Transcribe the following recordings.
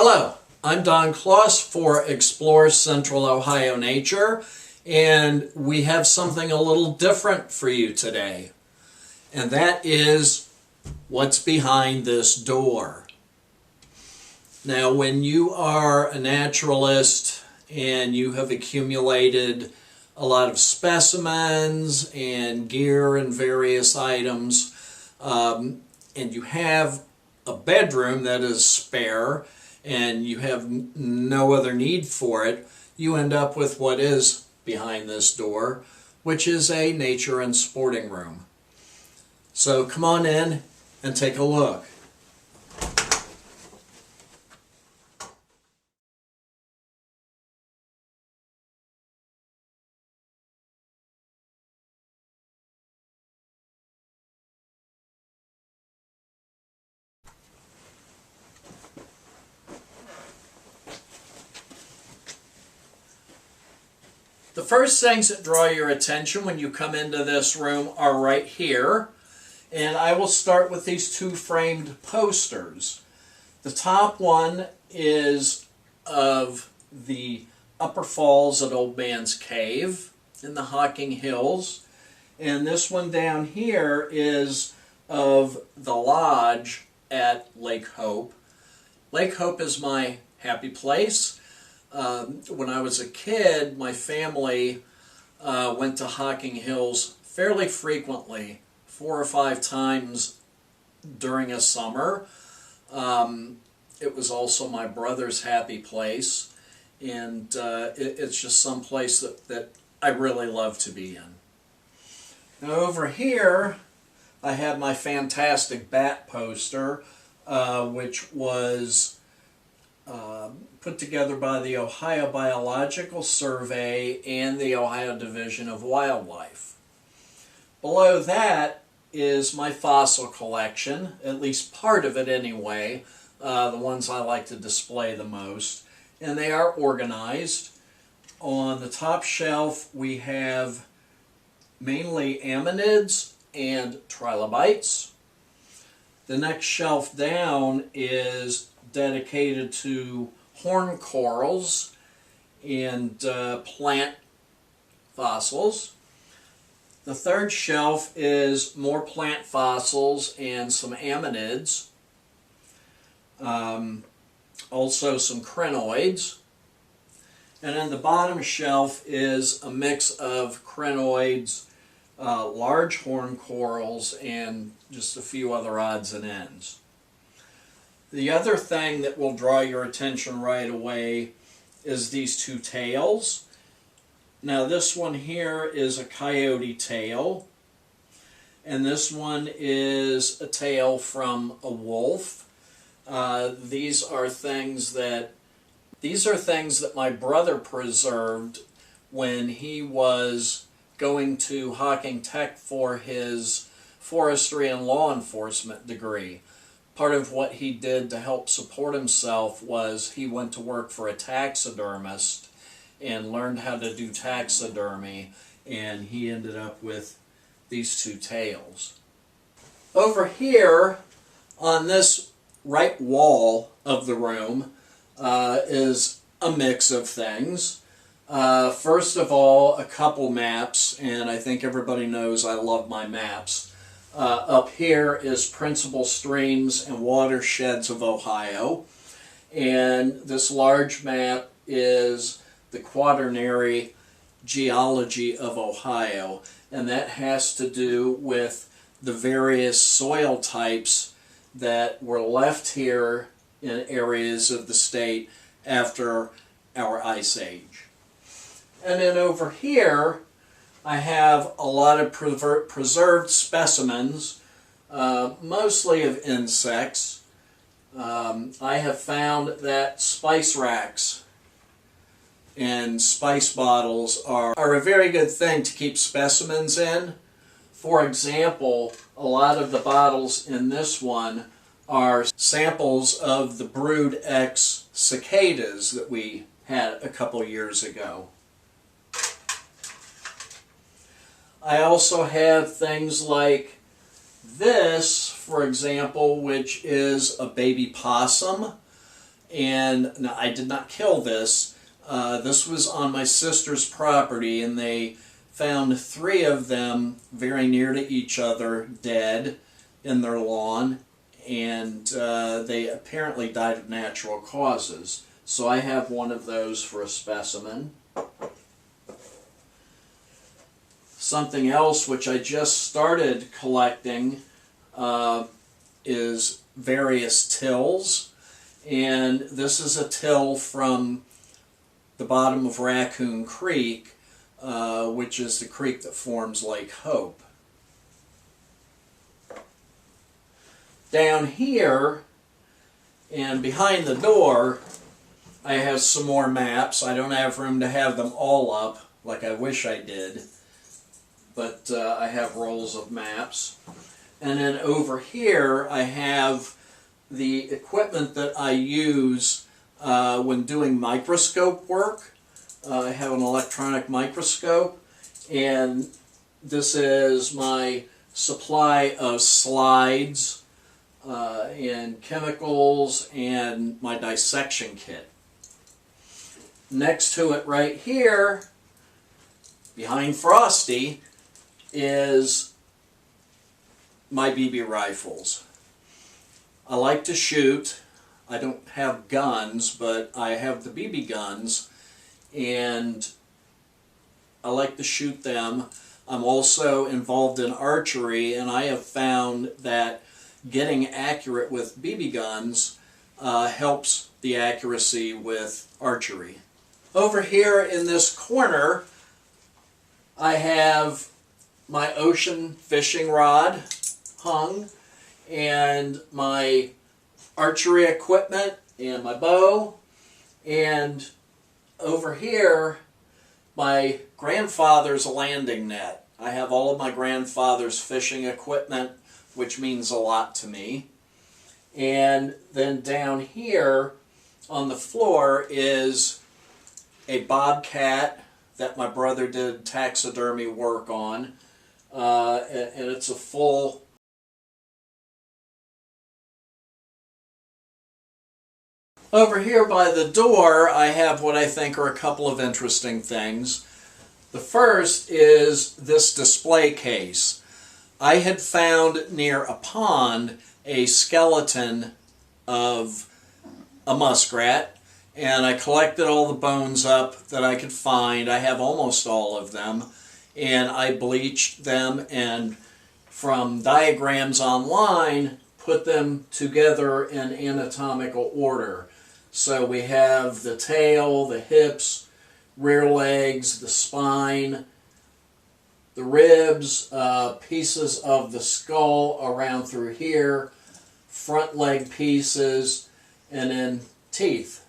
Hello, I'm Don Kloss for Explore Central Ohio Nature, and we have something a little different for you today. And that is what's behind this door. Now, when you are a naturalist and you have accumulated a lot of specimens and gear and various items, and you have a bedroom that is spare, and you have no other need for it, you end up with what is behind this door, which is a nature and sporting room. So come on in and take a look. The first things that draw your attention when you come into this room are right here, and I will start with these two framed posters. The top one is of the Upper Falls at Old Man's Cave in the Hocking Hills, and this one down here is of the lodge at Lake Hope. Lake Hope is my happy place. When I was a kid, my family went to Hocking Hills fairly frequently, 4 or 5 times during a summer. It was also my brother's happy place, and it's just some place that I really love to be in. Now over here, I have my fantastic bat poster, which was put together by the Ohio Biological Survey and the Ohio Division of Wildlife. Below that is my fossil collection, at least part of it anyway, the ones I like to display the most, and they are organized. On the top shelf we have mainly ammonids and trilobites. The next shelf down is dedicated to horn corals and plant fossils. The third shelf is more plant fossils and some ammonids. Also some crinoids. And then the bottom shelf is a mix of crinoids, large horn corals, and just a few other odds and ends. The other thing that will draw your attention right away is these two tails. Now this one here is a coyote tail, and this one is a tail from a wolf. These are things that my brother preserved when he was going to Hocking Tech for his forestry and law enforcement degree. Part of what he did to help support himself was he went to work for a taxidermist and learned how to do taxidermy, and he ended up with these two tails. Over here on this right wall of the room is a mix of things. First of all, a couple maps, and I think everybody knows I love my maps. Up here is Principal Streams and Watersheds of Ohio, and this large map is the Quaternary Geology of Ohio, and that has to do with the various soil types that were left here in areas of the state after our Ice Age. And then over here I have a lot of preserved specimens, mostly of insects. I have found that spice racks and spice bottles are a very good thing to keep specimens in. For example, a lot of the bottles in this one are samples of the Brood X cicadas that we had a couple years ago. I also have things like this, for example, which is a baby possum. And now, I did not kill this. This was on my sister's property, and they found 3 of them very near to each other, dead in their lawn, and they apparently died of natural causes. So I have one of those for a specimen. Something else which I just started collecting is various tills. And this is a till from the bottom of Raccoon Creek, which is the creek that forms Lake Hope. Down here and behind the door, I have some more maps. I don't have room to have them all up like I wish I did, but I have rolls of maps. And then over here I have the equipment that I use when doing microscope work. I have an electronic microscope, and this is my supply of slides and chemicals and my dissection kit. Next to it right here, behind Frosty, is my BB rifles. I like to shoot. I don't have guns, but I have the BB guns, and I like to shoot them. I'm also involved in archery, and I have found that getting accurate with BB guns helps the accuracy with archery. Over here in this corner, I have my ocean fishing rod hung, and my archery equipment, and my bow, and over here, my grandfather's landing net. I have all of my grandfather's fishing equipment, which means a lot to me. And then down here on the floor is a bobcat that my brother did taxidermy work on, and it's a full Over here by the door, I have what I think are a couple of interesting things. The first is this display case. I had found near a pond a skeleton of a muskrat, and I collected all the bones up that I could find. I have almost all of them, and I bleached them, and from diagrams online, put them together in anatomical order. So we have the tail, the hips, rear legs, the spine, the ribs, pieces of the skull around through here, front leg pieces, and then teeth.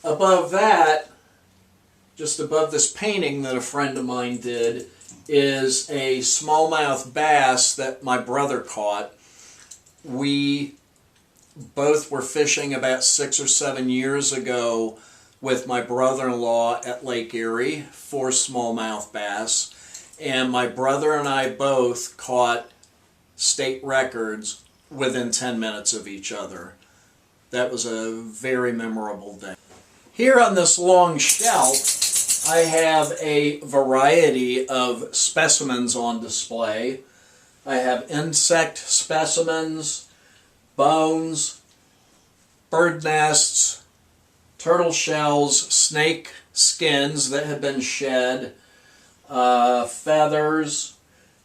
Above that, just above this painting that a friend of mine did, is a smallmouth bass that my brother caught. We both were fishing about 6 or 7 years ago with my brother-in-law at Lake Erie for smallmouth bass, and my brother and I both caught state records within 10 minutes of each other. That was a very memorable day. Here on this long shelf, I have a variety of specimens on display. I have insect specimens, bones, bird nests, turtle shells, snake skins that have been shed, feathers.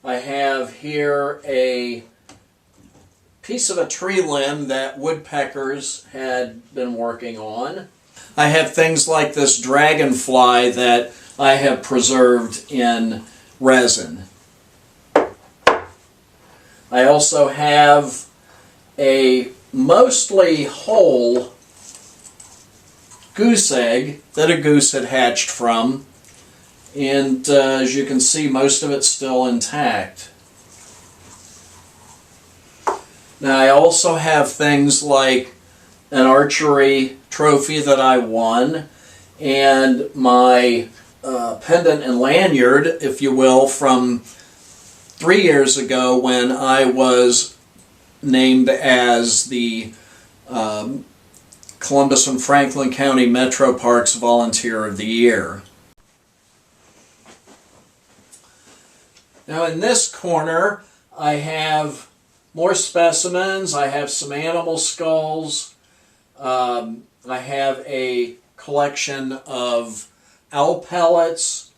I have here a piece of a tree limb that woodpeckers had been working on. I have things like this dragonfly that I have preserved in resin. I also have a mostly whole goose egg that a goose had hatched from, and as you can see, most of it's still intact. Now I also have things like an archery trophy that I won, and my pendant and lanyard, if you will, from 3 years ago when I was named as the Columbus and Franklin County Metro Parks Volunteer of the Year. Now in this corner I have more specimens. I have some animal skulls. I have a collection of owl pellets.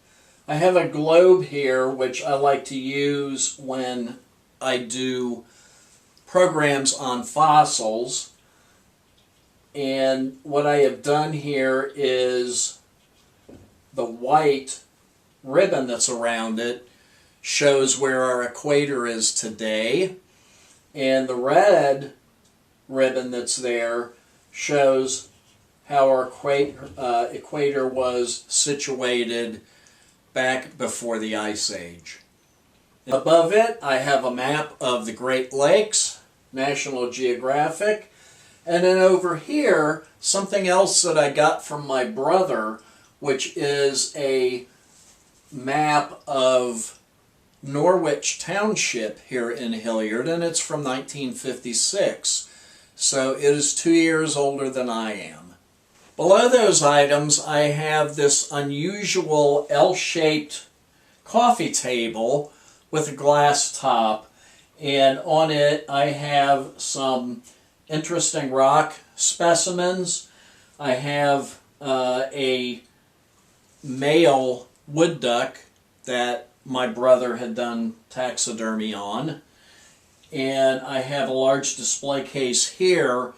I have a globe here which I like to use when I do programs on fossils. And what I have done here is the white ribbon that's around it shows where our equator is today, and the red ribbon that's there shows how our equator was situated back before the Ice Age. Above it, I have a map of the Great Lakes, National Geographic, and then over here, something else that I got from my brother, which is a map of Norwich Township here in Hilliard, and it's from 1956. So it is 2 years older than I am. Below those items, I have this unusual L-shaped coffee table with a glass top, and on it I have some interesting rock specimens. I have a male wood duck that my brother had done taxidermy on, and I have a large display case here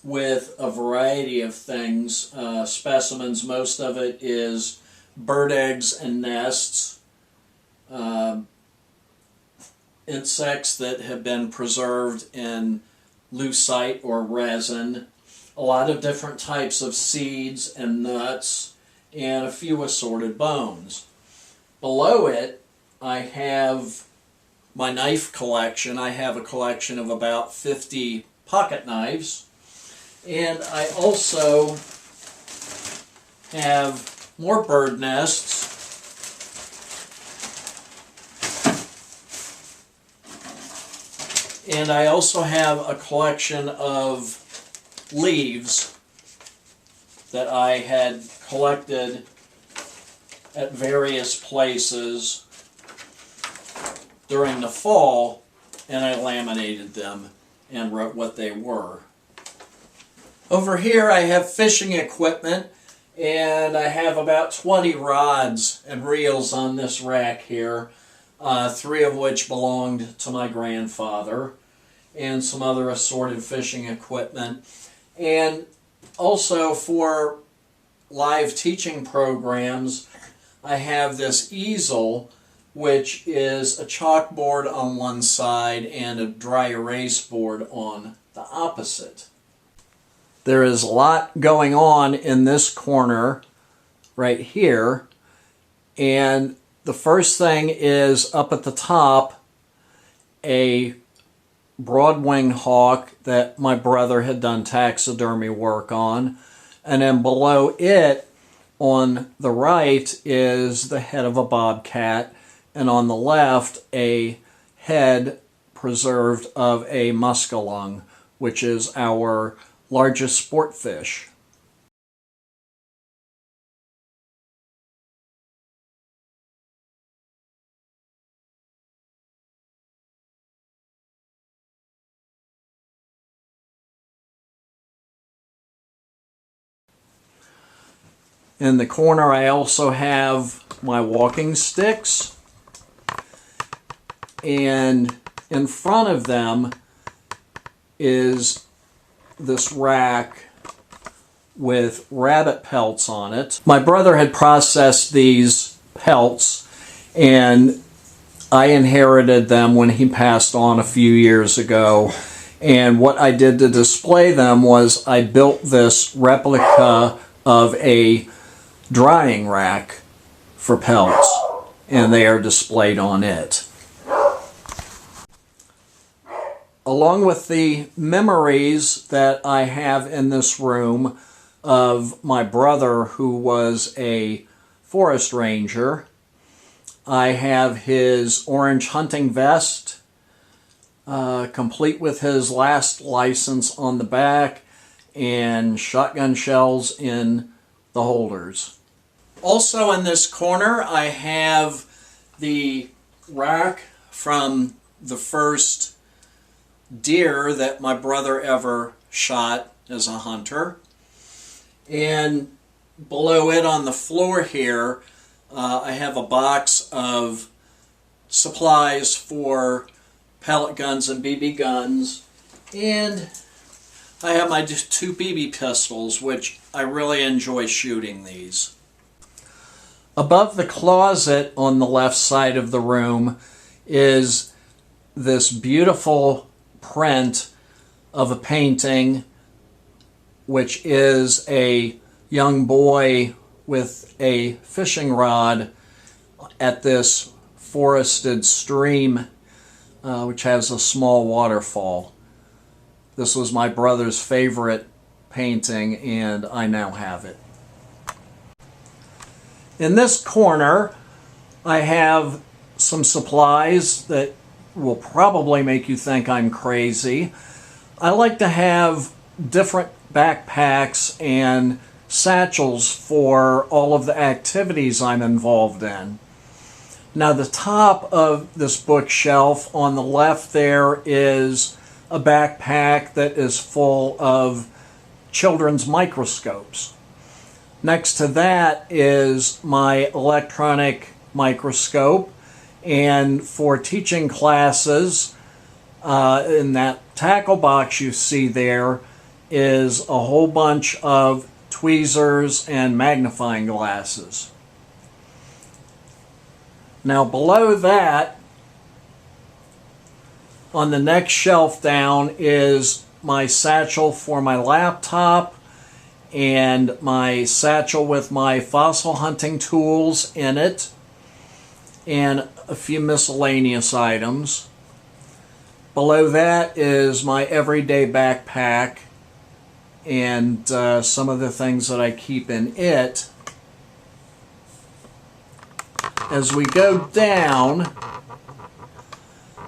with a variety of things, specimens. Most of it is bird eggs and nests, insects that have been preserved in lucite or resin, a lot of different types of seeds and nuts, and a few assorted bones. Below it, I have my knife collection. I have a collection of about 50 pocket knives, and I also have more bird nests. And I also have a collection of leaves that I had collected at various places during the fall, and I laminated them and wrote what they were. Over here I have fishing equipment, and I have about 20 rods and reels on this rack here, 3 of which belonged to my grandfather, and some other assorted fishing equipment. And also for live teaching programs, I have this easel, which is a chalkboard on one side and a dry erase board on the opposite. There is a lot going on in this corner right here, and the first thing is up at the top, a broadwing hawk that my brother had done taxidermy work on, and then below it on the right is the head of a bobcat, and on the left a head preserved of a muskellunge, which is our largest sport fish. In the corner I also have my walking sticks, and in front of them is this rack with rabbit pelts on it. My brother had processed these pelts, and I inherited them when he passed on a few years ago. And what I did to display them was I built this replica of a drying rack for pelts, and they are displayed on it. Along with the memories that I have in this room of my brother, who was a forest ranger, I have his orange hunting vest, complete with his last license on the back. and shotgun shells in the holders. Also in this corner I have the rack from the first deer that my brother ever shot as a hunter. And below it on the floor here, I have a box of supplies for pellet guns and BB guns. And I have my two BB pistols, which I really enjoy shooting these. Above the closet on the left side of the room is this beautiful print of a painting, which is a young boy with a fishing rod at this forested stream, which has a small waterfall. This was my brother's favorite painting, and I now have it. In this corner, I have some supplies that will probably make you think I'm crazy. I like to have different backpacks and satchels for all of the activities I'm involved in. Now, the top of this bookshelf on the left there is a backpack that is full of children's microscopes. Next to that is my electronic microscope, and for teaching classes, in that tackle box you see there is a whole bunch of tweezers and magnifying glasses. Now below that, on the next shelf down, is my satchel for my laptop and my satchel with my fossil hunting tools in it and a few miscellaneous items. Below that is my everyday backpack and some of the things that I keep in it. As we go down,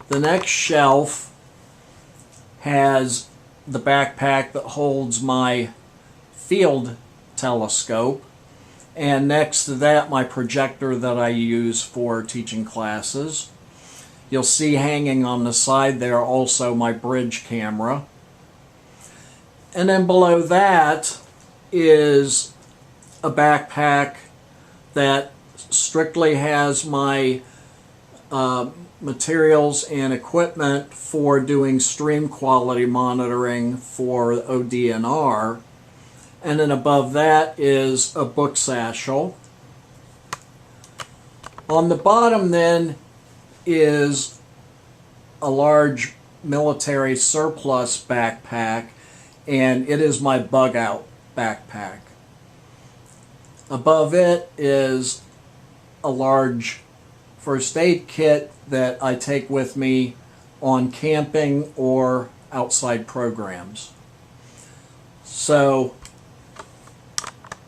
the next shelf has the backpack that holds my field telescope, and next to that my projector that I use for teaching classes. You'll see hanging on the side there also my bridge camera. And then below that is a backpack that strictly has my materials and equipment for doing stream quality monitoring for ODNR. And then above that is a book satchel. On the bottom then is a large military surplus backpack, and it is my bug out backpack. Above it is a large first aid kit that I take with me on camping or outside programs. So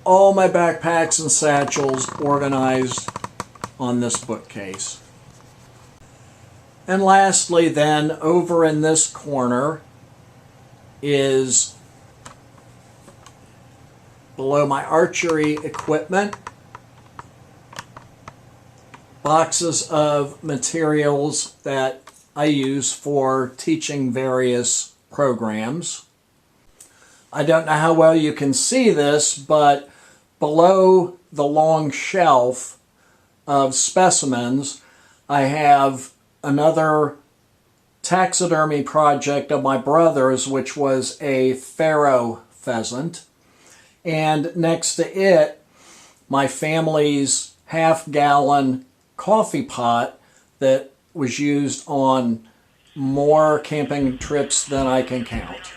all my backpacks and satchels organized on this bookcase. And lastly then, over in this corner is, below my archery equipment, boxes of materials that I use for teaching various programs. I don't know how well you can see this, but below the long shelf of specimens, I have another taxidermy project of my brother's, which was a pharaoh pheasant. And next to it, my family's half-gallon coffee pot that was used on more camping trips than I can count.